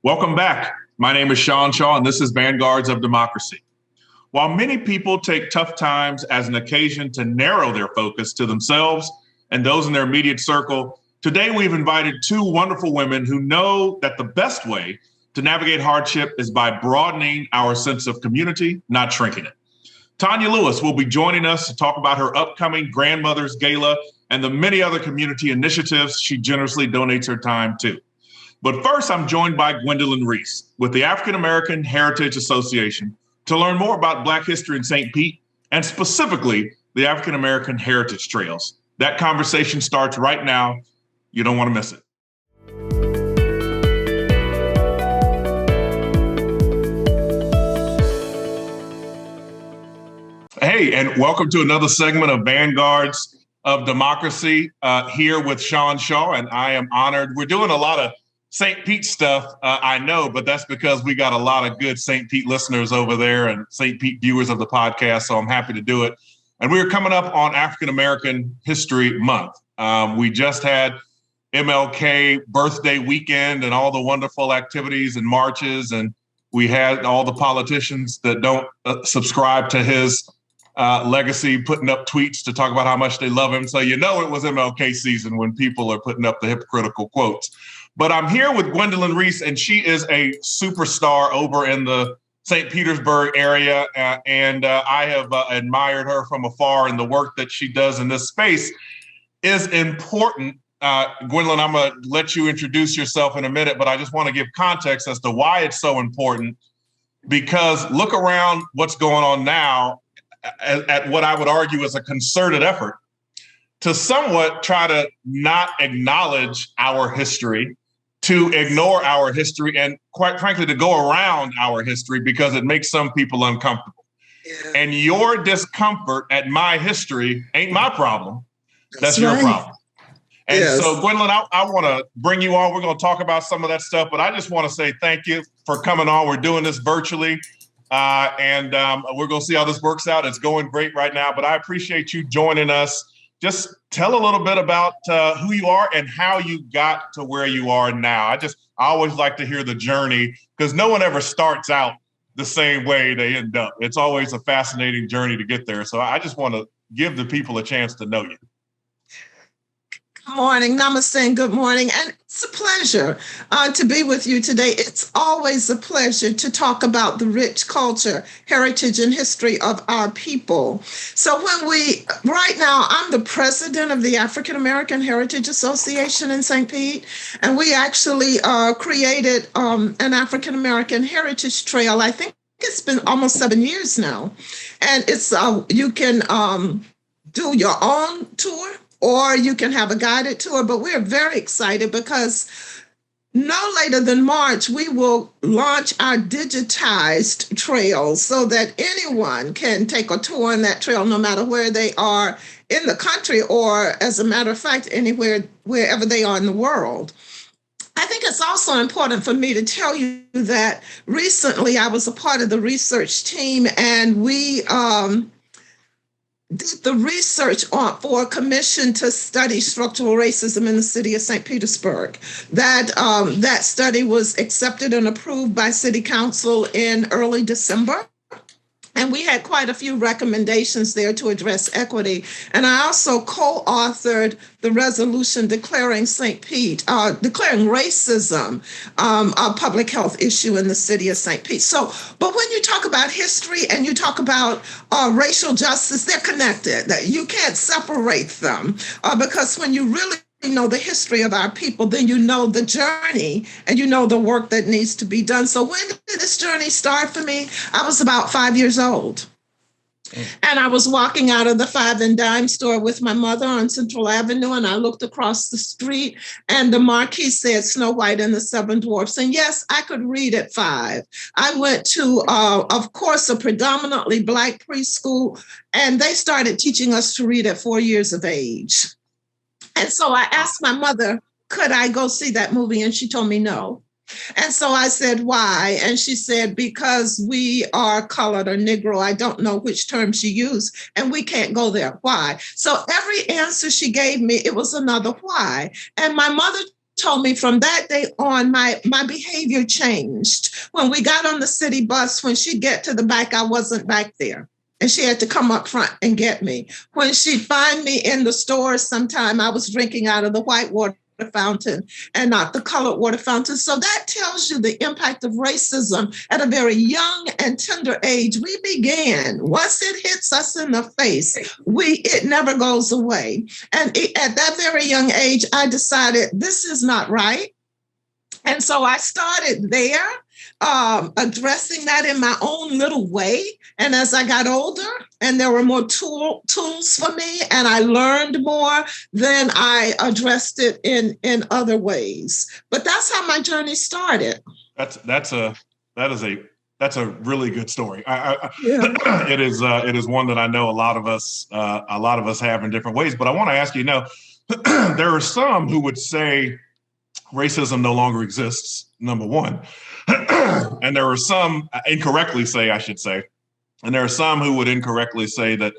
Welcome back. My name is Sean Shaw, and this is Vanguards of Democracy. While many people take tough times as an occasion to narrow their focus to themselves and those in their immediate circle, today we've invited two wonderful women who know that the best way to navigate hardship is by broadening our sense of community, not shrinking it. Tonya Lewis will be joining us to talk about her upcoming Grandmother's Gala and the many other community initiatives she generously donates her time to. But first, I'm joined by Gwendolyn Reese with the AfAM Heritage Association to learn more about Black history in St. Pete and specifically the AfAM Heritage Trails. That conversation starts right now. You don't want to miss it. Hey, and welcome to another segment of Vanguards of Democracy here with Sean Shaw, and I am honored. We're doing a lot of St. Pete stuff, I know, but that's because we got a lot of good St. Pete listeners over there and St. Pete viewers of the podcast, so I'm happy to do it. And we're coming up on African-American History Month. We just had MLK birthday weekend and all the wonderful activities and marches, and we had all the politicians that don't subscribe to his legacy putting up tweets to talk about how much they love him. So you know it was MLK season when people are putting up the hypocritical quotes. But I'm here with Gwendolyn Reese, and she is a superstar over in the St. Petersburg area. And I have admired her from afar, and the work that she does in this space is important. Gwendolyn, I'm going to let you introduce yourself in a minute, but I just want to give context as to why it's so important, because look around what's going on now at what I would argue is a concerted effort to somewhat try to not acknowledge our history, to ignore our history, and quite frankly, to go around our history because it makes some people uncomfortable. Yeah. And your discomfort at my history ain't my problem. That's your problem. And yes. So, Gwendolyn, I want to bring you on. We're going to talk about some of that stuff, but I just want to say thank you for coming on. We're doing this virtually, and we're going to see how this works out. It's going great right now, but I appreciate you joining us. Just tell a little bit about who you are and how you got to where you are now. I always like to hear the journey because no one ever starts out the same way they end up. It's always a fascinating journey to get there. So I just want to give the people a chance to know you. Good morning, namaste, and good morning. And it's a pleasure to be with you today. It's always a pleasure to talk about the rich culture, heritage, and history of our people. So right now, I'm the president of the AfAM Heritage Association in St. Pete, and we actually created an AfAM Heritage Trail. I think it's been almost 7 years now. And it's you can do your own tour, or you can have a guided tour, but we're very excited because no later than March, we will launch our digitized trails so that anyone can take a tour on that trail, no matter where they are in the country, or as a matter of fact, wherever they are in the world. I think it's also important for me to tell you that recently I was a part of the research team, and we did the research for a commission to study structural racism in the city of St. Petersburg. That study was accepted and approved by City Council in early December. And we had quite a few recommendations there to address equity. And I also co-authored the resolution declaring declaring racism a public health issue in the city of St. Pete. But when you talk about history and you talk about racial justice, they're connected. That you can't separate them because when you really know the history of our people, then you know the journey and you know the work that needs to be done. So when did this journey start for me? I was about 5 years old. And I was walking out of the Five and Dime store with my mother on Central Avenue, and I looked across the street and the marquee said Snow White and the Seven Dwarfs. And yes, I could read at 5. I went to, of course, a predominantly Black preschool, and they started teaching us to read at 4 years of age. And so I asked my mother, could I go see that movie? And she told me no. And so I said, why? And she said, because we are colored or Negro. I don't know which term she used, and we can't go there. Why? So every answer she gave me, it was another why. And my mother told me from that day on, my behavior changed. When we got on the city bus, when she'd get to the back, I wasn't back there. And she had to come up front and get me. When she'd find me in the stores sometime, I was drinking out of the white water fountain and not the colored water fountain. So that tells you the impact of racism at a very young and tender age. We began, once it hits us in the face, it never goes away. And at that very young age, I decided this is not right. And so I started there, addressing that in my own little way. And as I got older and there were more tools for me and I learned more, then I addressed it in other ways. But that's how my journey started. That's a really good story. It is one that I know a lot of us have in different ways. But I want to ask you, there are some who would say racism no longer exists, number one. And there are some incorrectly say, I should say, and there are some who would incorrectly say that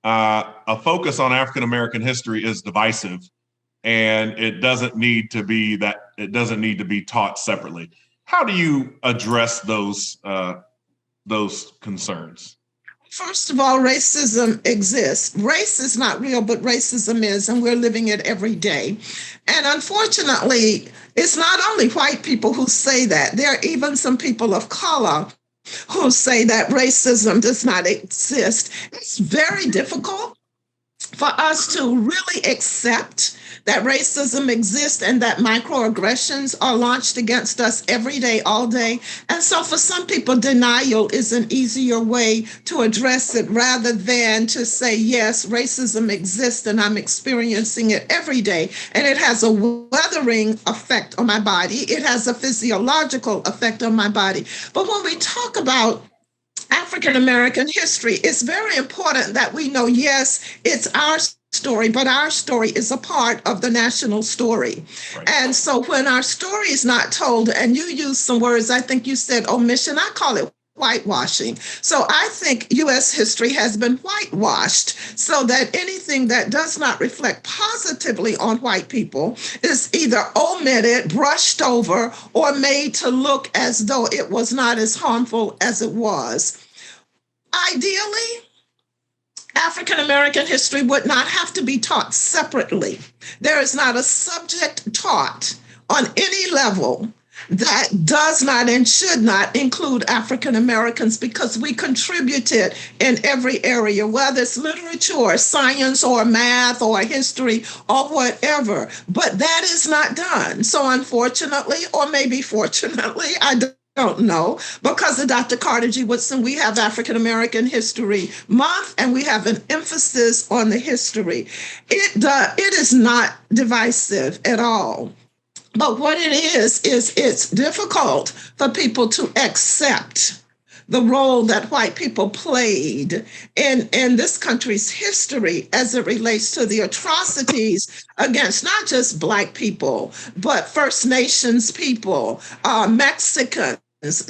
a focus on African-American history is divisive and it doesn't need to be taught separately. How do you address those concerns? First of all, racism exists. Race is not real, but racism is, and we're living it every day. And unfortunately, it's not only white people who say that. There are even some people of color who say that racism does not exist. It's very difficult for us to really accept that racism exists and that microaggressions are launched against us every day, all day. And so for some people, denial is an easier way to address it rather than to say, yes, racism exists and I'm experiencing it every day. And it has a weathering effect on my body. It has a physiological effect on my body. But when we talk about African-American history, it's very important that we know, yes, it's our story, but our story is a part of the national story. Right. And so when our story is not told, and you use some words, I think you said omission, I call it whitewashing. So I think U.S. history has been whitewashed so that anything that does not reflect positively on white people is either omitted, brushed over, or made to look as though it was not as harmful as it was. Ideally, African-American history would not have to be taught separately. There is not a subject taught on any level that does not and should not include African Americans because we contributed in every area, whether it's literature or science or math or history or whatever. But that is not done. So unfortunately, or maybe fortunately, I don't know, because of Dr. Carter G. Woodson, we have African American History Month, and we have an emphasis on the history. It is not divisive at all. But what it is it's difficult for people to accept the role that white people played in this country's history as it relates to the atrocities against not just Black people, but First Nations people, Mexicans,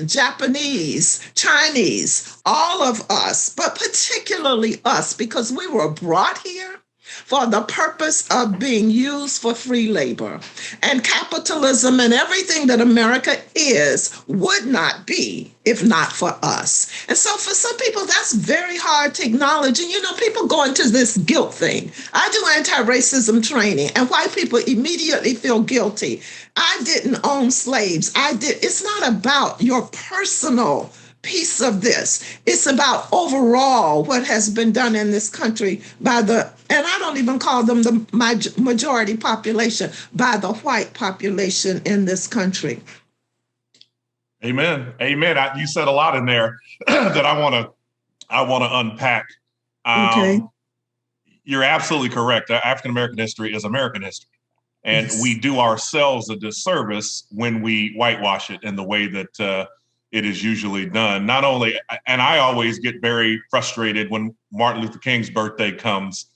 Japanese, Chinese, all of us, but particularly us, because we were brought here for the purpose of being used for free labor. And capitalism and everything that America is would not be if not for us. And so for some people, that's very hard to acknowledge. And, people go into this guilt thing. I do anti-racism training, and white people immediately feel guilty. I didn't own slaves. It's not about your personal piece of this. It's about overall what has been done in this country and I don't even call them the majority population, by the white population in this country. Amen. You said a lot in there that I want to unpack. Okay. You're absolutely correct. African American history is American history. And yes, we do ourselves a disservice when we whitewash it in the way that it is usually done. Not only, and I always get very frustrated when Martin Luther King's birthday comes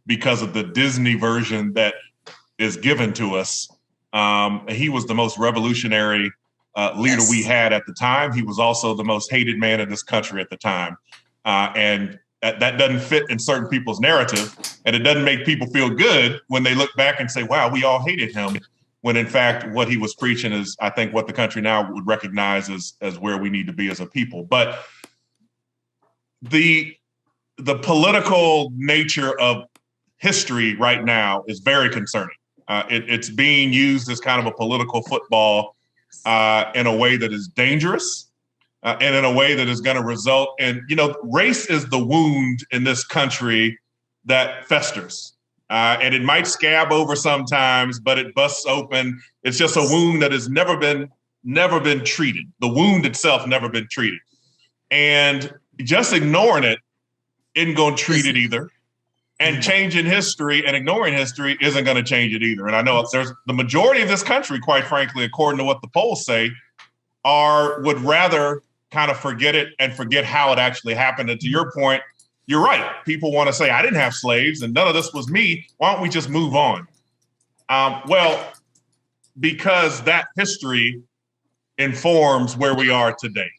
because of the Disney version that is given to us. He was the most revolutionary leader we had at the time. He was also the most hated man in this country at the time. And that doesn't fit in certain people's narrative. And it doesn't make people feel good when they look back and say, wow, we all hated him when in fact what he was preaching is, I think, what the country now would recognize as where we need to be as a people. But the political nature of history right now is very concerning. It's being used as kind of a political football in a way that is dangerous and in a way that is going to result in, race is the wound in this country that festers. And it might scab over sometimes, but it busts open. It's just a wound that has never been treated. The wound itself never been treated. And just ignoring it isn't going to treat it either. And changing history and ignoring history isn't going to change it either. And I know there's the majority of this country, quite frankly, according to what the polls say, would rather kind of forget it and forget how it actually happened. And to your point, you're right. People want to say, I didn't have slaves and none of this was me. Why don't we just move on? Well, because that history informs where we are today.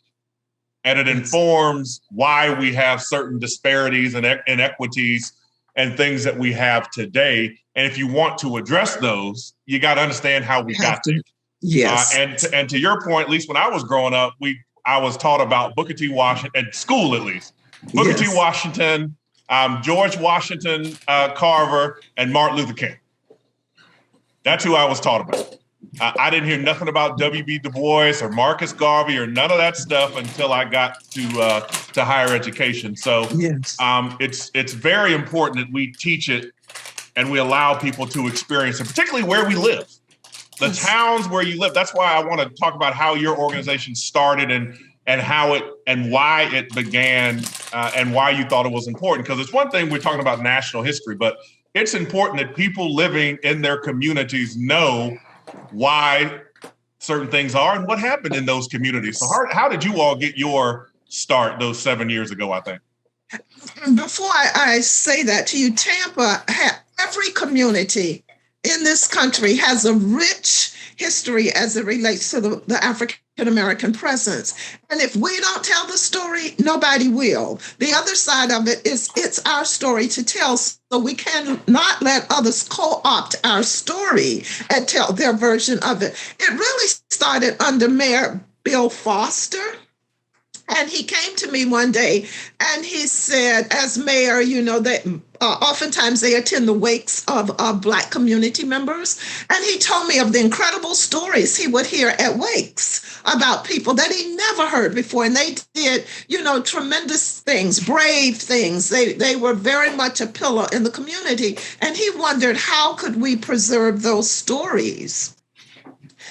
And it informs why we have certain disparities and inequities and things that we have today. And if you want to address those, you got to understand how we got there. Yes. And to your point, at least when I was growing up, I was taught about Booker T. Washington, at school at least. Booker T. Washington, George Washington Carver, and Martin Luther King. That's who I was taught about. I didn't hear nothing about W.B. Du Bois or Marcus Garvey or none of that stuff until I got to higher education. So it's very important that we teach it and we allow people to experience it, particularly where we live, the towns where you live. That's why I want to talk about how your organization started and how it and why it began and why you thought it was important. Because it's one thing we're talking about national history, but it's important that people living in their communities know why certain things are and what happened in those communities. So how did you all get your start those 7 years ago, I think? Before I say that to you, Tampa, every community in this country has a rich history as it relates to the African-American presence. And if we don't tell the story, nobody will. The other side of it is it's our story to tell, so we cannot let others co-opt our story and tell their version of it. It really started under Mayor Bill Foster. And he came to me one day and he said, as mayor, that oftentimes they attend the wakes of Black community members. And he told me of the incredible stories he would hear at wakes about people that he never heard before. And they did, tremendous things, brave things. They were very much a pillar in the community. And he wondered, how could we preserve those stories?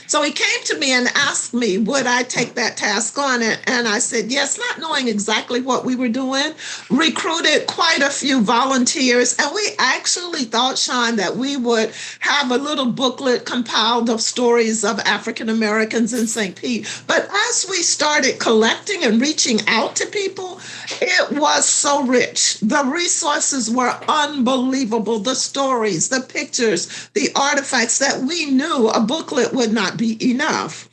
So he came to me and asked me, would I take that task on? And I said, yes, not knowing exactly what we were doing, recruited quite a few volunteers. And we actually thought, Sean, that we would have a little booklet compiled of stories of African Americans in St. Pete. But as we started collecting and reaching out to people, it was so rich. The resources were unbelievable. The stories, the pictures, the artifacts that we knew a booklet would not be enough.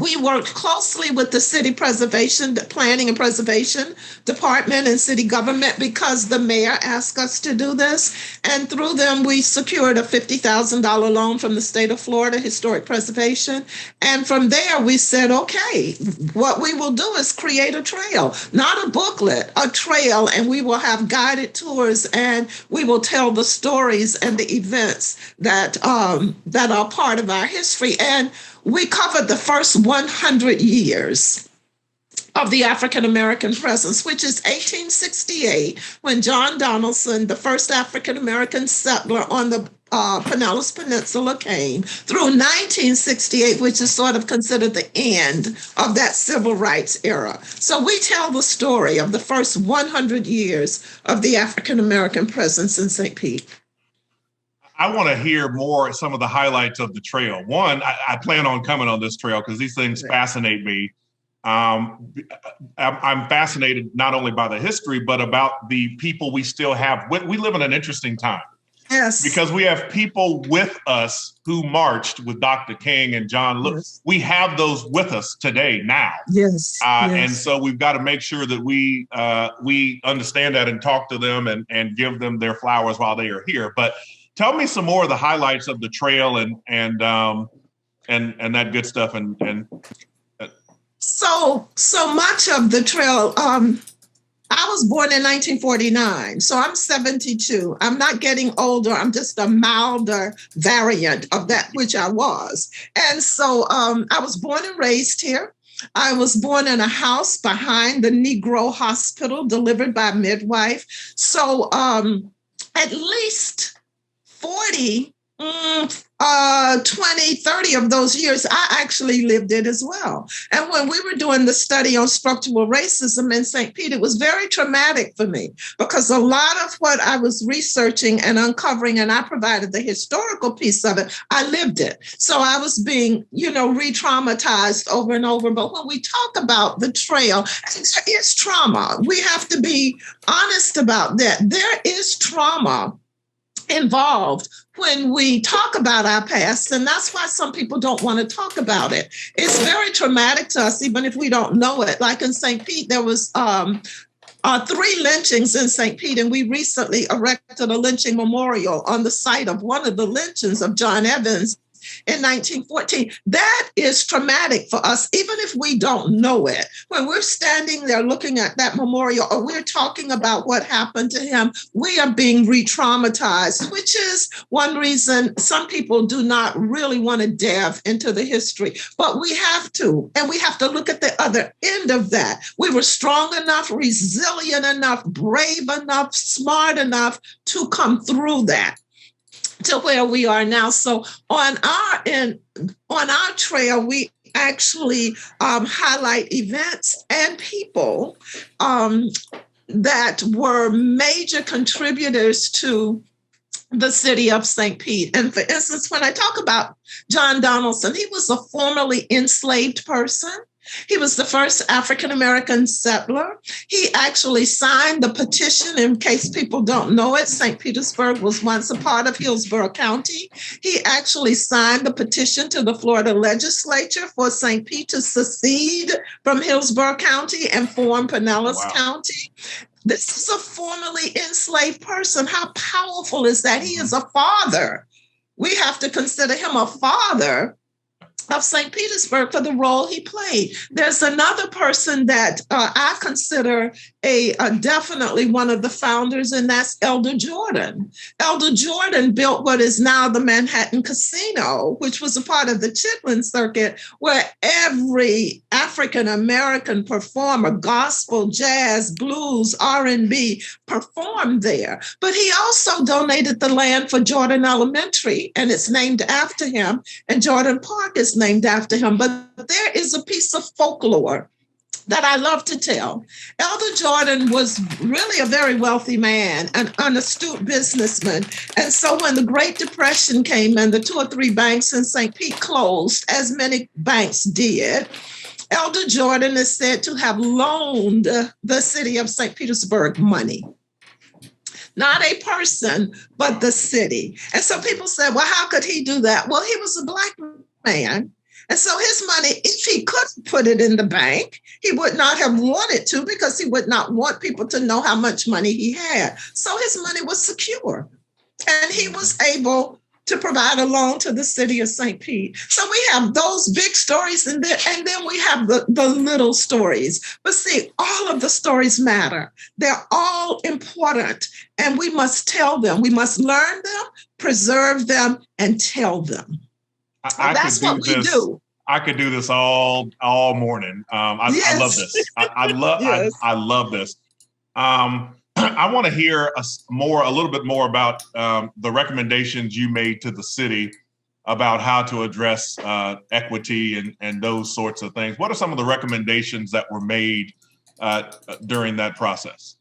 We worked closely with the city preservation, planning and preservation department and city government because the mayor asked us to do this. And through them, we secured a $50,000 loan from the state of Florida, Historic Preservation. And from there, we said, okay, what we will do is create a trail, not a booklet, a trail, and we will have guided tours and we will tell the stories and the events that are part of our history. And we covered the first 100 years of the African-American presence, which is 1868, when John Donaldson, the first African-American settler on the Pinellas Peninsula, came, through 1968, which is sort of considered the end of that civil rights era. So we tell the story of the first 100 years of the African-American presence in St. Pete. I want to hear more some of the highlights of the trail. One, I plan on coming on this trail because these things fascinate me. I'm fascinated not only by the history, but about the people we still have. We live in an interesting time. Yes. Because we have people with us who marched with Dr. King and John Lewis. Yes. We have those with us today now. Yes. And so we've got to make sure that we understand that and talk to them and give them their flowers while they are here. But tell me some more of the highlights of the trail and that good stuff. So much of the trail. I was born in 1949, so I'm 72. I'm not getting older. I'm just a milder variant of that which I was. And so I was born and raised here. I was born in a house behind the Negro hospital, delivered by a midwife. So at least 20, 30 of those years, I actually lived it as well. And when we were doing the study on structural racism in St. Pete, it was very traumatic for me because a lot of what I was researching and uncovering, and I provided the historical piece of it, I lived it. So I was being, re-traumatized over and over. But when we talk about the trail, it's trauma. We have to be honest about that. There is trauma involved when we talk about our past, and that's why some people don't want to talk about it. It's very traumatic to us, even if we don't know it. Like in St. Pete, there was 3 lynchings in St. Pete, and we recently erected a lynching memorial on the site of one of the lynchings of John Evans in 1914. That is traumatic for us, even if we don't know it. When we're standing there looking at that memorial, or we're talking about what happened to him, we are being re-traumatized, which is one reason some people do not really want to delve into the history. But we have to, and we have to look at the other end of that. We were strong enough, resilient enough, brave enough, smart enough to come through that to where we are now. So on our trail, we actually highlight events and people that were major contributors to the city of St. Pete. And for instance, when I talk about John Donaldson, he was a formerly enslaved person. He was the first African-American settler. He actually signed the petition. In case people don't know it, St. Petersburg was once a part of Hillsborough County. He actually signed the petition to the Florida legislature for St. Pete to secede from Hillsborough County and form Pinellas County. This is a formerly enslaved person. How powerful is that? He is a father. We have to consider him a father of St. Petersburg for the role he played. There's another person that I consider definitely one of the founders, and that's Elder Jordan. Elder Jordan built what is now the Manhattan Casino, which was a part of the Chitlin Circuit, where every African-American performer, gospel, jazz, blues, R&B, performed there. But he also donated the land for Jordan Elementary, and it's named after him, and Jordan Park is named after him. But there is a piece of folklore that I love to tell. Elder Jordan was really a very wealthy man, an astute businessman. And so when the Great Depression came and the 2 or 3 banks in St. Pete closed, as many banks did, Elder Jordan is said to have loaned the city of St. Petersburg money. Not a person, but the city. And so people said, well, how could he do that? Well, he was a Black man. And so his money, if he could put it in the bank, he would not have wanted to, because he would not want people to know how much money he had. So his money was secure. And he was able to provide a loan to the city of St. Pete. So we have those big stories, and then we have the little stories. But see, all of the stories matter. They're all important, and we must tell them. We must learn them, preserve them, and tell them. That's what we do. I could do this all morning. I love this. I love this. I want to hear a little bit more about the recommendations you made to the city about how to address equity and those sorts of things. What are some of the recommendations that were made during that process?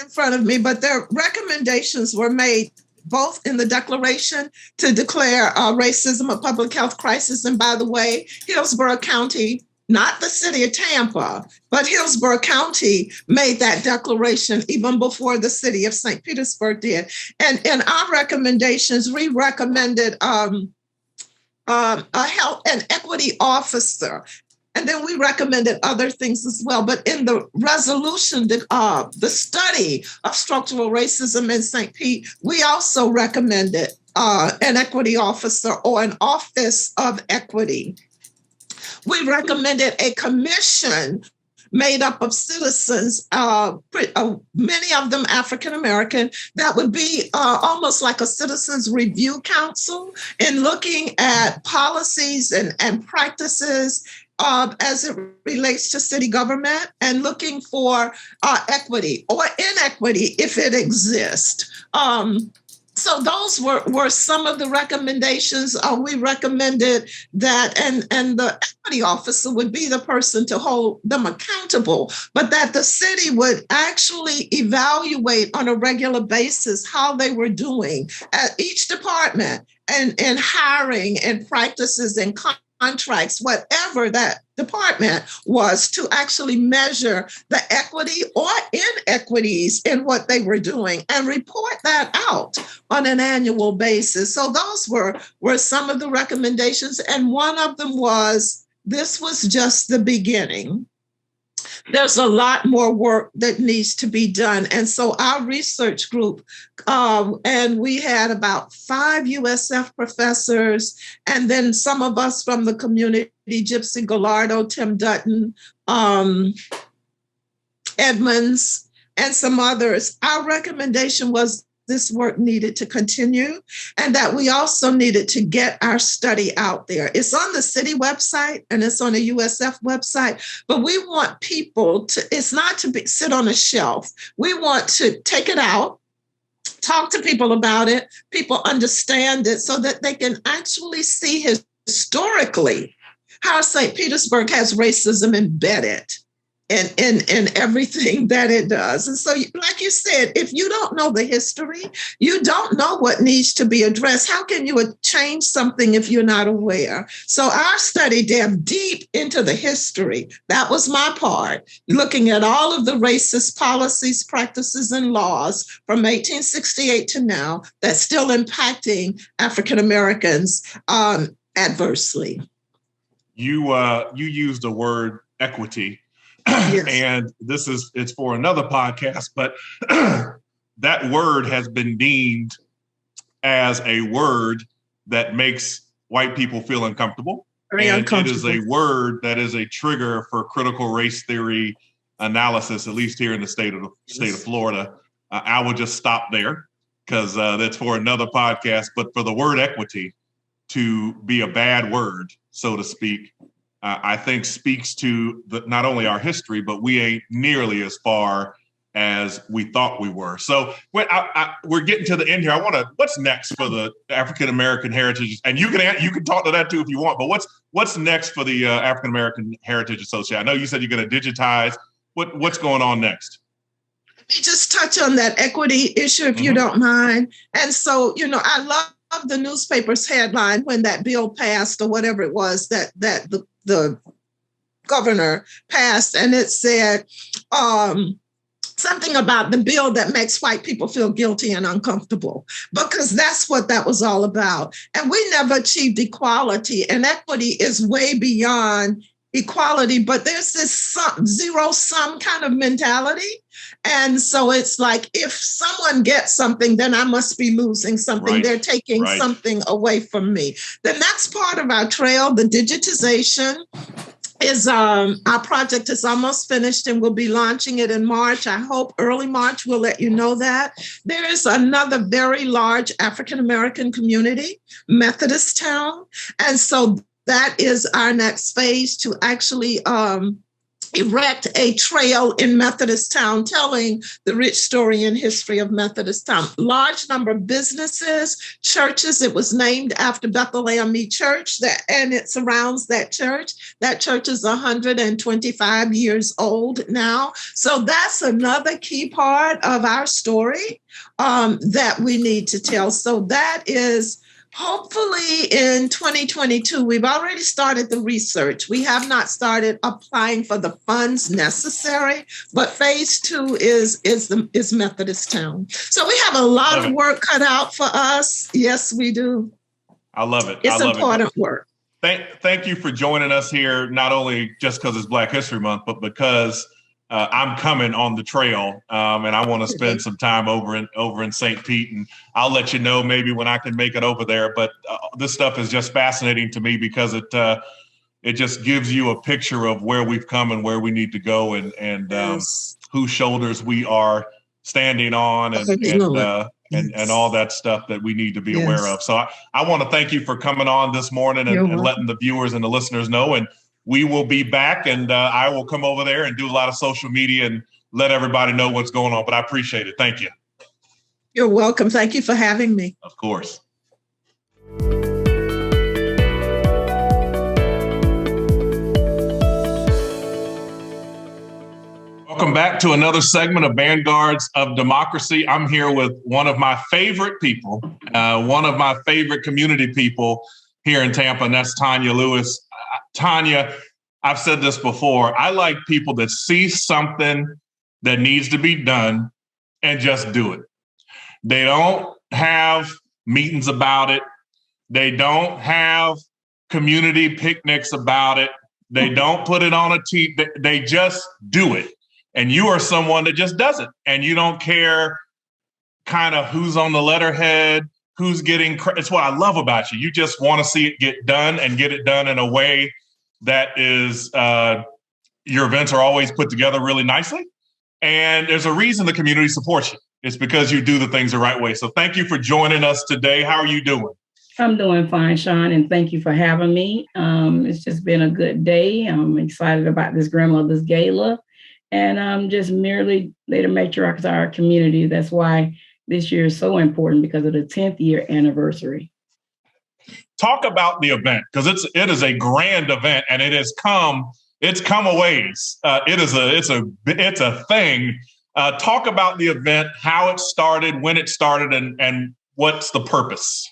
In front of me, but their recommendations were made both in the declaration to declare racism a public health crisis. And by the way, Hillsborough County, not the city of Tampa, but Hillsborough County made that declaration even before the city of St. Petersburg did. And in our recommendations, we recommended a health and equity officer And then we recommended other things as well. But in the resolution, the study of structural racism in St. Pete, we also recommended an equity officer or an office of equity. We recommended a commission made up of citizens, many of them African-American, that would be almost like a citizens review council in looking at policies and practices as it relates to city government and looking for equity or inequity if it exists. So those were some of the recommendations. We recommended that, and the equity officer would be the person to hold them accountable, but that the city would actually evaluate on a regular basis how they were doing at each department and hiring and practices and contracts, whatever that department was, to actually measure the equity or inequities in what they were doing and report that out on an annual basis. So those were some of the recommendations. And one of them was, this was just the beginning. There's a lot more work that needs to be done. And so our research group, and we had about 5 USF professors, and then some of us from the community, Gypsy Gallardo, Tim Dutton, Edmonds, and some others. Our recommendation was this work needed to continue, and that we also needed to get our study out there. It's on the city website and it's on a USF website, but we want people to, it's not to sit on a shelf. We want to take it out, talk to people about it, people understand it so that they can actually see historically how St. Petersburg has racism embedded in everything that it does. And so, like you said, if you don't know the history, you don't know what needs to be addressed. How can you change something if you're not aware? So our study delved deep into the history. That was my part, looking at all of the racist policies, practices, and laws from 1868 to now that's still impacting African Americans adversely. You used the word equity. Yes. And it's for another podcast, but that word has been deemed as a word that makes white people feel uncomfortable. Very uncomfortable. It is a word that is a trigger for critical race theory analysis, at least here in the state of Florida. I will just stop there because that's for another podcast. But for the word equity to be a bad word, so to speak, I think speaks to not only our history, but we ain't nearly as far as we thought we were. So we're getting to the end here. What's next for the African American Heritage? And you can talk to that too if you want. But what's next for the African American Heritage Association? I know you said you're going to digitize. What's going on next? Let me just touch on that equity issue, if you don't mind. And so, I love the newspaper's headline when that bill passed, or whatever it was that the governor passed, and it said something about the bill that makes white people feel guilty and uncomfortable, because that's what that was all about. And we never achieved equality, and equity is way beyond equality, but there's this zero-sum kind of mentality. And so it's like, if someone gets something, then I must be losing something. Right. They're taking something away from me. Then that's part of our trail. The digitization is our project is almost finished, and we'll be launching it in March. I hope early March. We'll let you know that. There is another very large African-American community, Methodist town. And so that is our next phase, to actually erect a trail in Methodist Town telling the rich story and history of Methodist Town. Large number of businesses, churches. It was named after Bethel AME Church, and it surrounds that church. That church is 125 years old now. So that's another key part of our story that we need to tell. So that is hopefully in 2022. We've already started the research. We have not started applying for the funds necessary, but phase 2 is Methodist Town. So we have a lot of work cut out for us. Yes, we do. I love it. It's important work. Thank you for joining us here, not only just because it's Black History Month, but because I'm coming on the trail, and I want to spend some time over in St. Pete, and I'll let you know maybe when I can make it over there. But this stuff is just fascinating to me because it just gives you a picture of where we've come and where we need to go, and Yes. whose shoulders we are standing on, and all that stuff that we need to be aware of. So I want to thank you for coming on this morning and letting the viewers and the listeners know. And we will be back, and I will come over there and do a lot of social media and let everybody know what's going on. But I appreciate it. Thank you. You're welcome. Thank you for having me. Of course. Welcome back to another segment of Vanguards of Democracy. I'm here with one of my favorite people, one of my favorite community people here in Tampa, and that's Tonya Lewis. Tonya, I've said this before. I like people that see something that needs to be done and just do it. They don't have meetings about it. They don't have community picnics about it. They don't put it on a TV. They just do it. And you are someone that just does it. And you don't care kind of who's on the letterhead, who's getting credit. It's what I love about you. You just want to see it get done and get it done in a way that is, your events are always put together really nicely. And there's a reason the community supports you. It's because you do the things the right way. So thank you for joining us today. How are you doing? I'm doing fine, Sean, and thank you for having me. It's just been a good day. I'm excited about this grandmother's gala. And I'm just merely there to make sure I our community. That's why this year is so important, because of the 10th year anniversary. Talk about the event, because it is a grand event, and it's come a ways. It's a thing. Talk about the event, how it started, when it started, and what's the purpose.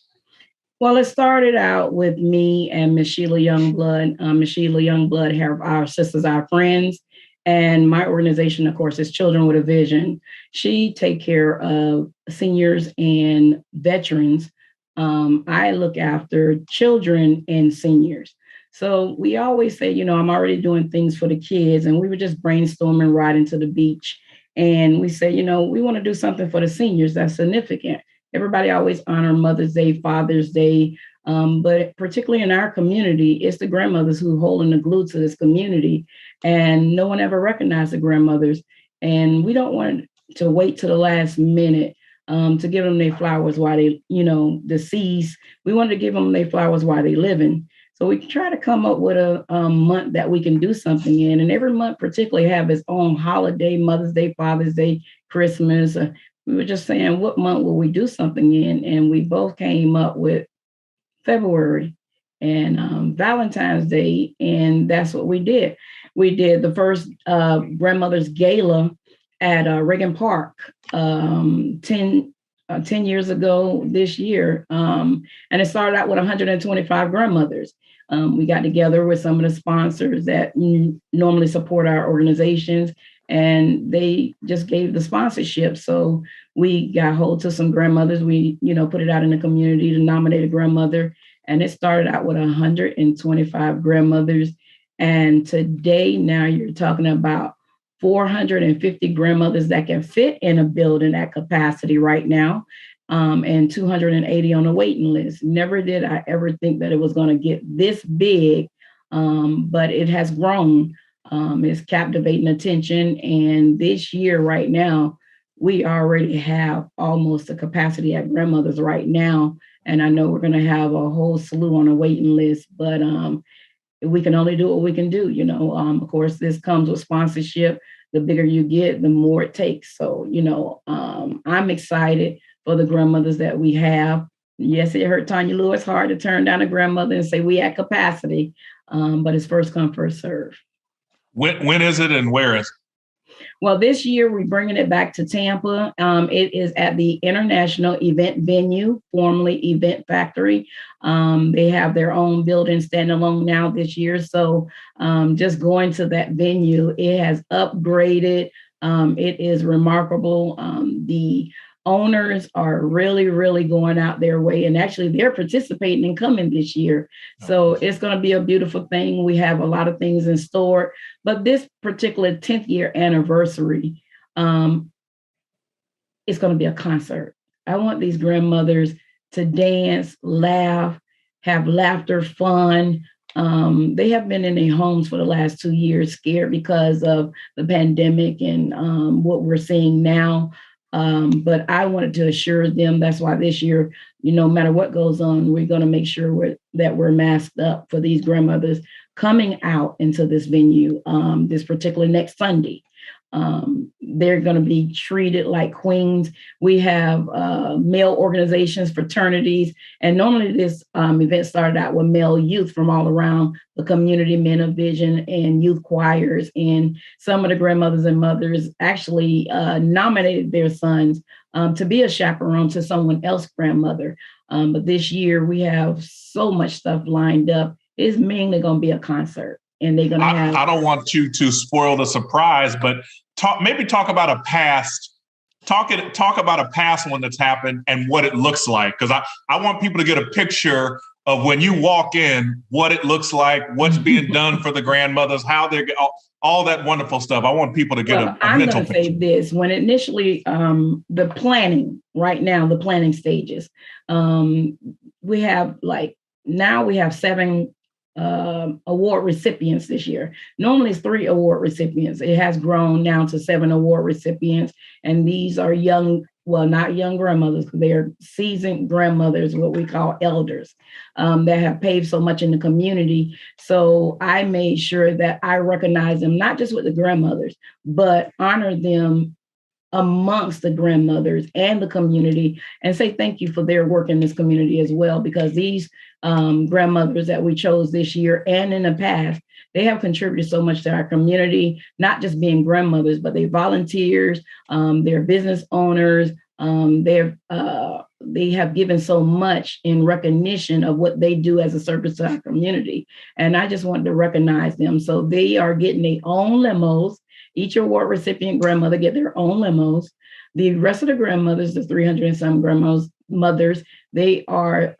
Well, it started out with me and Miss Sheila Youngblood. Miss Sheila Youngblood have our sisters, our friends. And my organization, of course, is Children with a Vision. She take care of seniors and veterans. I look after children and seniors. So we always say, I'm already doing things for the kids. And we were just brainstorming riding to the beach. And we say, we want to do something for the seniors that's significant. Everybody always honor Mother's Day, Father's Day. But particularly in our community, it's the grandmothers who holding the glue to this community, and no one ever recognized the grandmothers. And we don't want to wait to the last minute to give them their flowers while they, deceased. We wanted to give them their flowers while they living. So we try to come up with a month that we can do something in, and every month particularly have its own holiday: Mother's Day, Father's Day, Christmas. We were just saying, what month will we do something in? And we both came up with February and Valentine's Day, and that's what we did. We did the first grandmother's gala at Reagan Park 10 years ago this year, and it started out with 125 grandmothers. We got together with some of the sponsors that normally support our organizations, and they just gave the sponsorship. So we got hold to some grandmothers. We, put it out in the community to nominate a grandmother. And it started out with 125 grandmothers. And today, now you're talking about 450 grandmothers that can fit in a building at capacity right now, and 280 on the waiting list. Never did I ever think that it was going to get this big, but it has grown. It's captivating attention. And this year, right now, we already have almost a capacity at grandmothers right now. And I know we're going to have a whole slew on a waiting list, but we can only do what we can do. Of course, this comes with sponsorship. The bigger you get, the more it takes. So, I'm excited for the grandmothers that we have. Yes, it hurt Tonya Lewis hard to turn down a grandmother and say we at capacity, but it's first come, first serve. When is it and where is it? Well, this year we're bringing it back to Tampa. It is at the International Event Venue, formerly Event Factory. They have their own building standalone now this year. So just going to that venue, it has upgraded. It is remarkable. The Owners are really, really going out their way, and actually they're participating and coming this year. So it's going to be a beautiful thing. We have a lot of things in store, but this particular 10th year anniversary, it's going to be a concert. I want these grandmothers to dance, laugh, have laughter, fun. They have been in their homes for the last 2 years, scared because of the pandemic and what we're seeing now. But I wanted to assure them, that's why this year, no matter what goes on, we're going to make sure that we're masked up for these grandmothers coming out into this venue this particular next Sunday. They're going to be treated like queens. We have male organizations, fraternities, and normally this event started out with male youth from all around the community, Men of Vision, and youth choirs. And some of the grandmothers and mothers actually nominated their sons to be a chaperone to someone else's grandmother. But this year we have so much stuff lined up. It's mainly going to be a concert. And they're going to have. I don't want you to spoil the surprise, but talk about a past. Talk about a past one that's happened and what it looks like, because I want people to get a picture of when you walk in, what it looks like, what's being done for the grandmothers, how they're all that wonderful stuff. I want people to get a mental picture. I'm going to say this: when initially the planning, right now, the planning stages, we have now we have 7 award recipients this year. Normally it's 3 award recipients. It has grown now to 7 award recipients. And these are young, well, not young grandmothers, they're seasoned grandmothers, what we call elders, that have paved so much in the community. So I made sure that I recognize them, not just with the grandmothers, but honor them amongst the grandmothers and the community, and say thank you for their work in this community as well, because these grandmothers that we chose this year and in the past, they have contributed so much to our community, not just being grandmothers, but they volunteers, they're business owners, they have given so much in recognition of what they do as a service to our community. And I just wanted to recognize them. So they are getting their own limos. Each award recipient grandmother get their own limos. The rest of the grandmothers, the 300 and some grandmothers, they are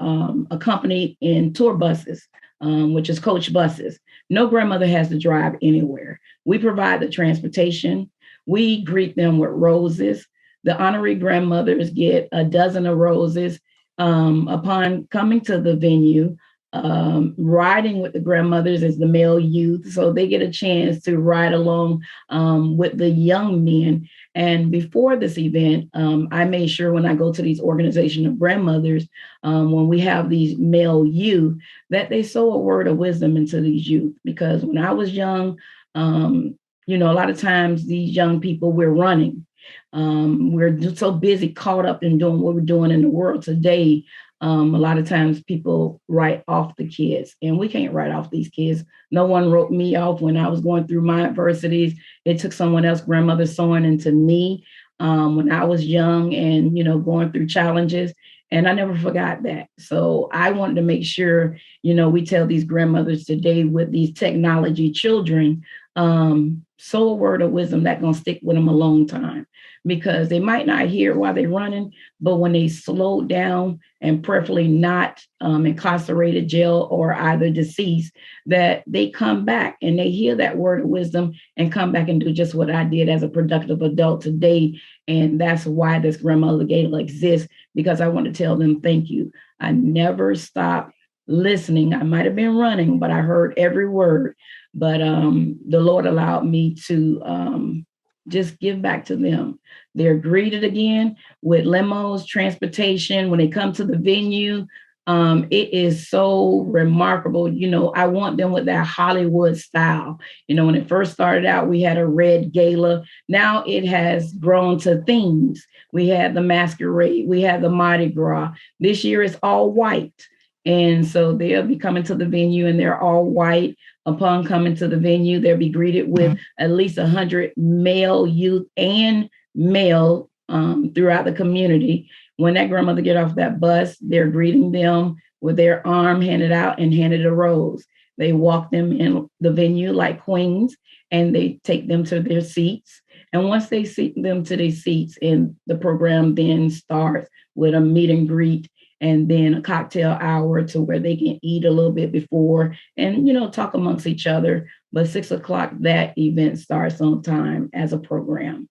accompanied in tour buses, which is coach buses. No grandmother has to drive anywhere. We provide the transportation. We greet them with roses. The honorary grandmothers get a dozen of roses upon coming to the venue. Riding with the grandmothers is the male youth, so they get a chance to ride along with the young men. And before this event, I made sure when I go to these organizations of grandmothers, when we have these male youth, that they sow a word of wisdom into these youth. Because when I was young, a lot of times these young people, we're running. We're so busy, caught up in doing what we're doing in the world today. A lot of times people write off the kids, and we can't write off these kids. No one wrote me off when I was going through my adversities. It took someone else, grandmother, sewing into me when I was young and, going through challenges. And I never forgot that. So I wanted to make sure, we tell these grandmothers today with these technology children, sow a word of wisdom that's going to stick with them a long time, because they might not hear it while they're running, but when they slow down and preferably not incarcerated, jail, or either deceased, that they come back and they hear that word of wisdom and come back and do just what I did as a productive adult today. And that's why this grandmother gala exists, because I want to tell them thank you. I never stopped listening. I might have been running, but I heard every word. But the Lord allowed me to just give back to them. They're greeted again with limos, transportation. When they come to the venue, it is so remarkable. I want them with that Hollywood style. When it first started out, we had a red gala. Now it has grown to themes. We had the masquerade. We had the Mardi Gras. This year it's all white. And so they'll be coming to the venue and they're all white. Upon coming to the venue, they'll be greeted with at least 100 male youth and male throughout the community. When that grandmother get off that bus, they're greeting them with their arm handed out and handed a rose. They walk them in the venue like queens, and they take them to their seats. And once they seat them to their seats, and the program then starts with a meet and greet and then a cocktail hour to where they can eat a little bit before and, talk amongst each other. But 6 o'clock, that event starts on time as a program.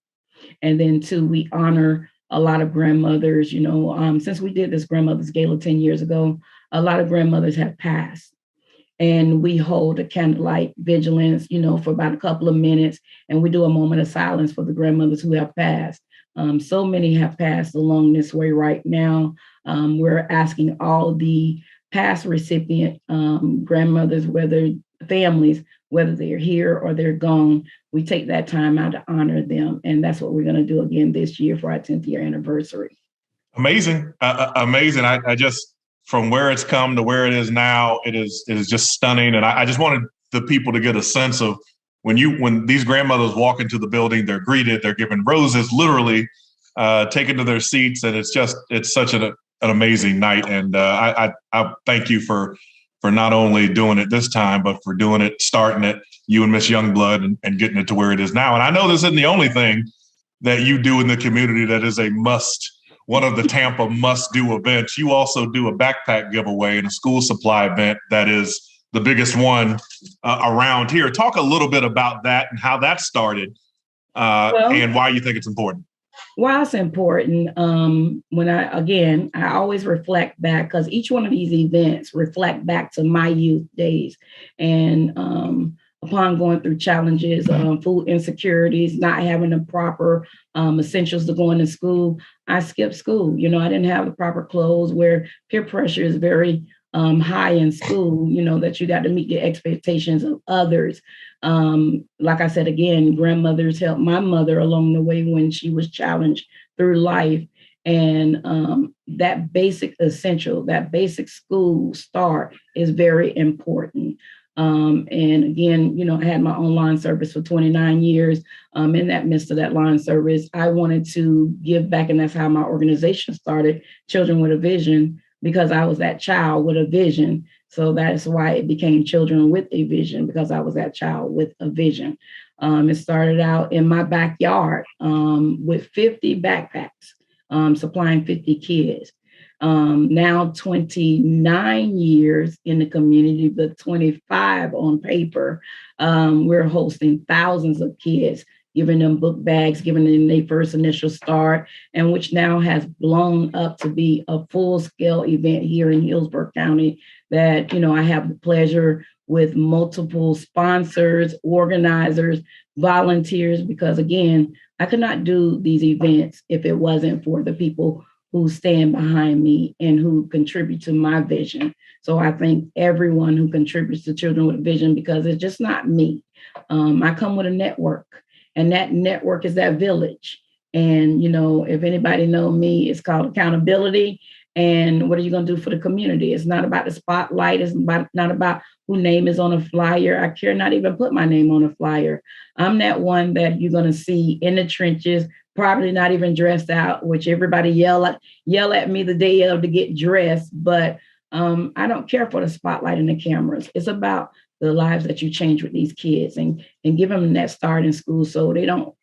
And then too, we honor a lot of grandmothers, since we did this grandmother's gala 10 years ago, a lot of grandmothers have passed. And we hold a candlelight vigilance, for about a couple of minutes, and we do a moment of silence for the grandmothers who have passed. So many have passed along this way right now. We're asking all the past recipient grandmothers, families, whether they're here or they're gone, we take that time out to honor them. And that's what we're going to do again this year for our 10th year anniversary. Amazing. Amazing. I just, from where it's come to where it is now, it is just stunning. And I just wanted the people to get a sense of when these grandmothers walk into the building, they're greeted, they're given roses, literally taken to their seats. And it's such an amazing night. And I thank you for not only doing it this time, but for doing it, starting it, you and Miss Youngblood, and getting it to where it is now. And I know this isn't the only thing that you do in the community that is a must, one of the Tampa must-do events. You also do a backpack giveaway and a school supply event that is the biggest one around here. Talk a little bit about that and how that started and why you think it's important. Why it's important, I always reflect back, because each one of these events reflect back to my youth days. And upon going through challenges, food insecurities, not having the proper essentials to going to school, I skipped school. I didn't have the proper clothes, where peer pressure is very high in school, that you got to meet the expectations of others. Like I said, again, grandmothers helped my mother along the way when she was challenged through life. And that basic essential, that basic school start is very important. And again, I had my own line service for 29 years. In that midst of that line service, I wanted to give back. And that's how my organization started, Children with a Vision, because I was that child with a vision. So that's why it became Children with a Vision, because I was that child with a vision. It started out in my backyard with 50 backpacks, supplying 50 kids. Now 29 years in the community, but 25 on paper. We're hosting thousands of kids, giving them book bags, giving them their first initial start, and which now has blown up to be a full-scale event here in Hillsborough County that, I have the pleasure with multiple sponsors, organizers, volunteers, because again, I could not do these events if it wasn't for the people who stand behind me and who contribute to my vision. So I thank everyone who contributes to Children with a Vision, because it's just not me. I come with a network. And that network is that village. And, if anybody knows me, it's called accountability. And what are you going to do for the community? It's not about the spotlight. It's not about whose name is on a flyer. I care not even put my name on a flyer. I'm that one that you're going to see in the trenches, probably not even dressed out, which everybody yell at me the day of to get dressed. But I don't care for the spotlight and the cameras. It's about the lives that you change with these kids and give them that start in school so they don't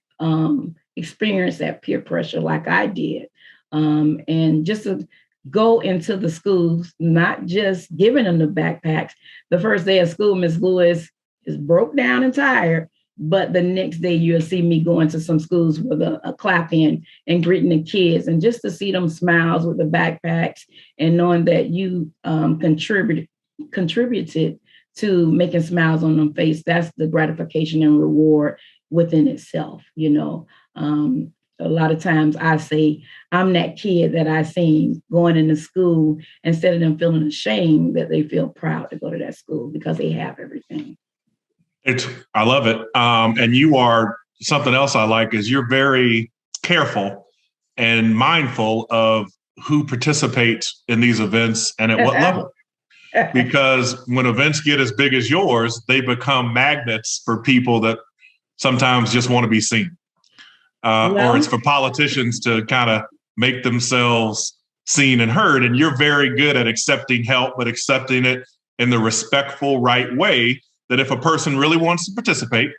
experience that peer pressure like I did. And just to go into the schools, not just giving them the backpacks. The first day of school, Miss Lewis is broke down and tired, but the next day you'll see me going to some schools with a clap in and greeting the kids, and just to see them smiles with the backpacks and knowing that you contributed to making smiles on them face. That's the gratification and reward within itself. A lot of times I say, I'm that kid that I seen going into school, instead of them feeling ashamed, that they feel proud to go to that school because they have everything. I love it. And you are, something else I like is you're very careful and mindful of who participates in these events and at what level. Because when events get as big as yours, they become magnets for people that sometimes just want to be seen. Or it's for politicians to kind of make themselves seen and heard. And you're very good at accepting help, but accepting it in the respectful, right way, that if a person really wants to participate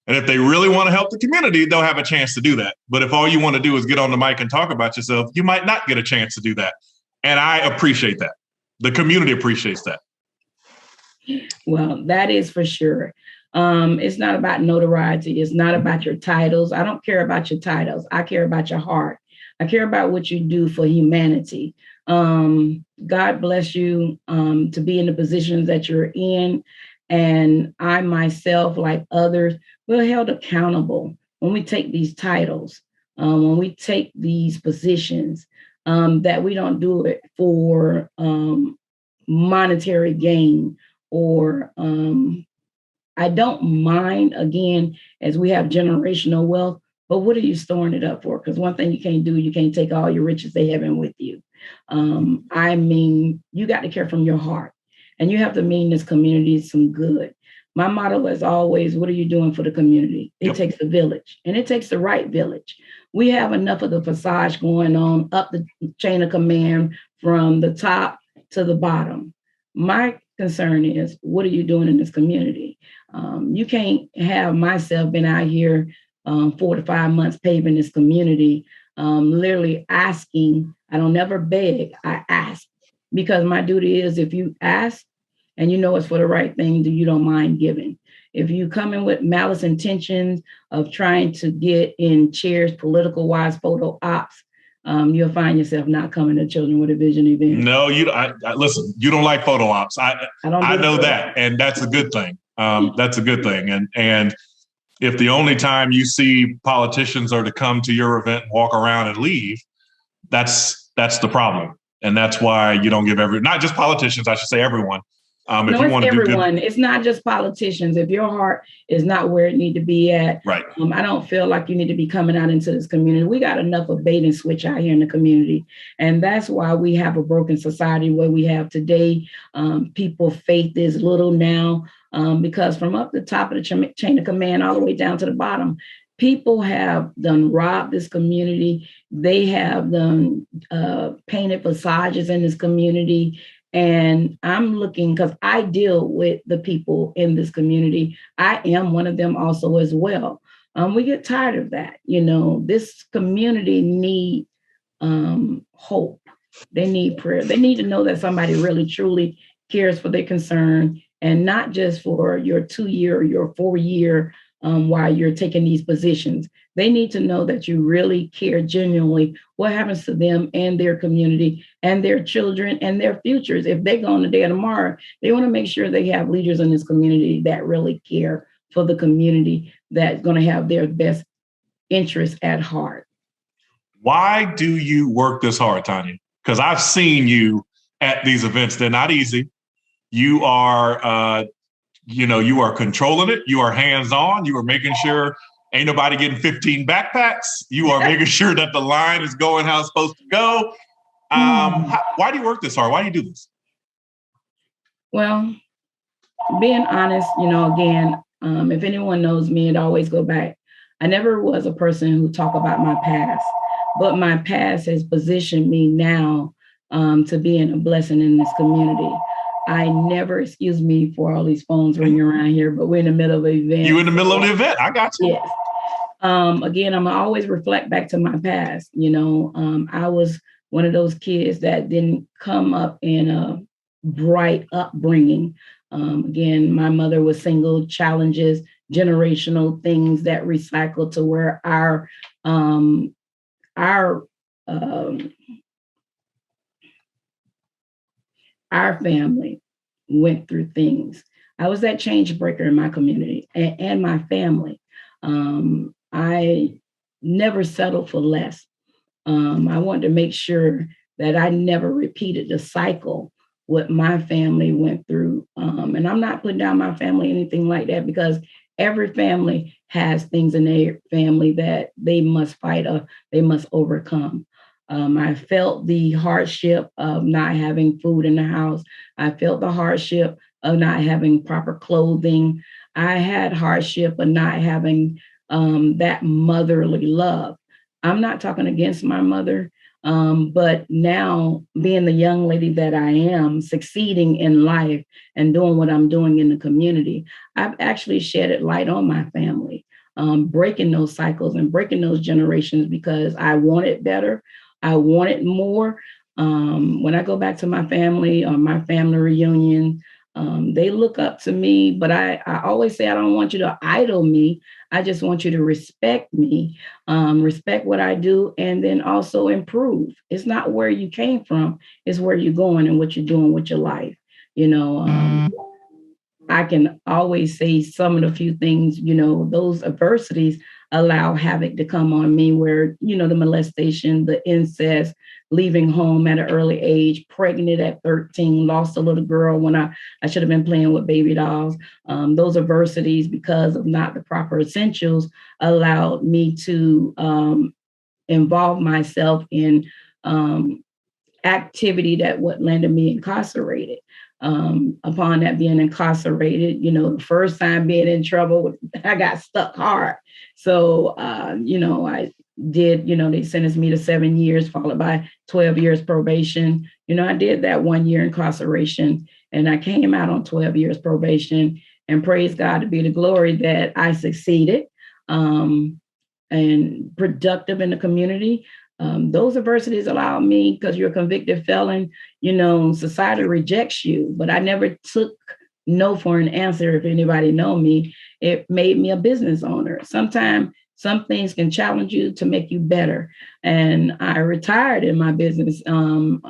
And if they really want to help the community, they'll have a chance to do that. But if all you want to do is get on the mic and talk about yourself, you might not get a chance to do that. And I appreciate that. The community appreciates that. Well, that is for sure. It's not about notoriety. It's not about your titles. I don't care about your titles. I care about your heart. I care about what you do for humanity. God bless you to be in the positions that you're in. And I myself, like others, we're held accountable when we take these titles, when we take these positions, that we don't do it for monetary gain or I don't mind, again, as we have generational wealth, but what are you storing it up for? Because one thing you can't do, you can't take all your riches to heaven with you. I mean, you got to care from your heart and you have to mean this community some good. My motto is always, what are you doing for the community? It takes a village, and it takes the right village. We have enough of the facade going on up the chain of command from the top to the bottom. My concern is, what are you doing in this community? You can't have myself been out here 4 to 5 months paving this community, literally asking. I don't never beg, I ask, because my duty is, if you ask and you know it's for the right thing, then you don't mind giving. If you come in with malice intentions of trying to get in chairs, political wise, photo ops, you'll find yourself not coming to Children with a Vision event. No, listen, you don't like photo ops. I know that, and that's a good thing. That's a good thing. And if the only time you see politicians are to come to your event, walk around and leave, that's the problem. And that's why you don't give not just politicians, I should say everyone. No, if you want to everyone. Do good, it's not just politicians. If your heart is not where it need to be at, right. I don't feel like you need to be coming out into this community. We got enough of bait and switch out here in the community. And that's why we have a broken society where we have today. People, faith is little now, because from up the top of the chain of command all the way down to the bottom, people have done robbed this community. They have done painted facades in this community. And I'm looking, because I deal with the people in this community. I am one of them also as well. We get tired of that. You know, this community need hope. They need prayer. They need to know that somebody really, truly cares for their concern, and not just for your 2-year or your 4-year while you're taking these positions. They need to know that you really care genuinely what happens to them and their community and their children and their futures. If they go on the day of tomorrow, they want to make sure they have leaders in this community that really care for the community, that's going to have their best interests at heart. Why do you work this hard, Tonya? Because I've seen you at these events. They're not easy. You are, you are controlling it. You are hands-on. You are making sure ain't nobody getting 15 backpacks. You are making sure that the line is going how it's supposed to go. Why do you work this hard? Why do you do this? Well, being honest, again, if anyone knows me, it always go back. I never was a person who talk about my past, but my past has positioned me now to being a blessing in this community. I never, excuse me for all these phones ringing around here, but we're in the middle of an event. You in the middle of the event. I got you. Yes. Again, I'm always reflect back to my past. I was one of those kids that didn't come up in a bright upbringing. Again, my mother was single, challenges, generational things that recycled to where our family went through things. I was that change breaker in my community and my family. I never settled for less. I wanted to make sure that I never repeated the cycle what my family went through. And I'm not putting down my family, anything like that, because every family has things in their family that they must fight or they must overcome. I felt the hardship of not having food in the house. I felt the hardship of not having proper clothing. I had hardship of not having that motherly love. I'm not talking against my mother, but now being the young lady that I am, succeeding in life and doing what I'm doing in the community, I've actually shedded light on my family. breaking those cycles and breaking those generations, because I wanted better. I wanted more. When I go back to my family or my family reunion, they look up to me, but I always say, I don't want you to idol me. I just want you to respect me, respect what I do, and then also improve. It's not where you came from, it's where you're going and what you're doing with your life. I can always say some of the few things, those adversities allow havoc to come on me, where, the molestation, the incest, leaving home at an early age, pregnant at 13, lost a little girl when I should have been playing with baby dolls. Those adversities, because of not the proper essentials, allowed me to involve myself in activity that would landed me incarcerated. Upon that being incarcerated, the first time being in trouble, I got stuck hard. So, I did, they sentenced me to 7 years, followed by 12 years probation. I did that 1 year incarceration, and I came out on 12 years probation, and praise God to be the glory that I succeeded and productive in the community. Those adversities allowed me, because you're a convicted felon, society rejects you, but I never took no for an answer. If anybody know me, it made me a business owner. Sometimes some things can challenge you to make you better. And I retired in my business, doing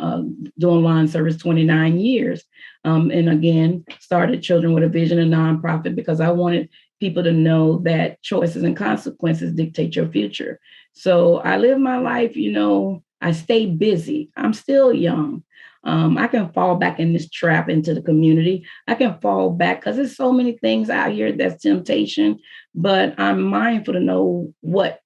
lawn service 29 years. And again, started Children with a Vision, a nonprofit, because I wanted people to know that choices and consequences dictate your future. So I live my life, I stay busy. I'm still young. I can fall back in this trap into the community. I can fall back because there's so many things out here that's temptation, but I'm mindful to know what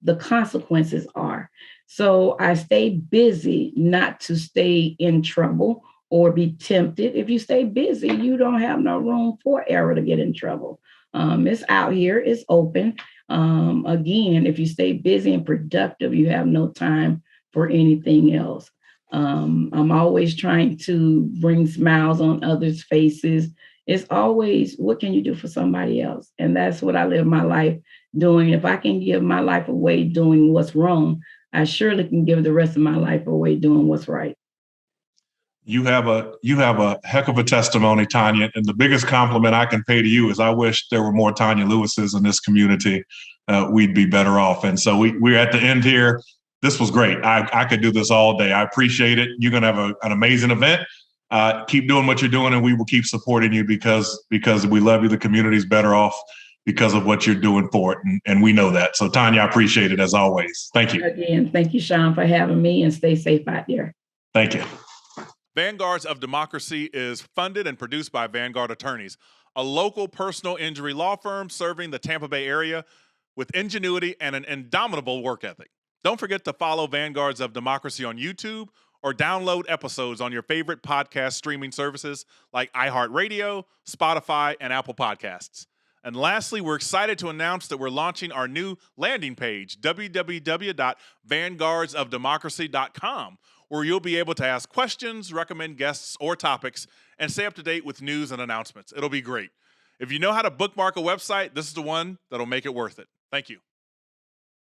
the consequences are. So I stay busy, not to stay in trouble or be tempted. If you stay busy, you don't have no room for error to get in trouble. It's out here, it's open. Again, if you stay busy and productive, you have no time for anything else. I'm always trying to bring smiles on others' faces. It's always, what can you do for somebody else? And that's what I live my life doing. If I can give my life away doing what's wrong, I surely can give the rest of my life away doing what's right. You have a heck of a testimony, Tonya. And the biggest compliment I can pay to you is I wish there were more Tonya Lewises in this community. We'd be better off. And so we're at the end here. This was great. I could do this all day. I appreciate it. You're going to have an amazing event. Keep doing what you're doing, and we will keep supporting you because we love you. The community's better off because of what you're doing for it. And we know that. So, Tonya, I appreciate it as always. Thank you. Again, thank you, Sean, for having me, and stay safe out there. Thank you. Vanguards of Democracy is funded and produced by Vanguard Attorneys, a local personal injury law firm serving the Tampa Bay area with ingenuity and an indomitable work ethic. Don't forget to follow Vanguards of Democracy on YouTube or download episodes on your favorite podcast streaming services like iHeartRadio, Spotify, and Apple Podcasts. And lastly, we're excited to announce that we're launching our new landing page, www.vanguardsofdemocracy.com, where you'll be able to ask questions, recommend guests or topics, and stay up to date with news and announcements. It'll be great. If you know how to bookmark a website, this is the one that'll make it worth it. Thank you.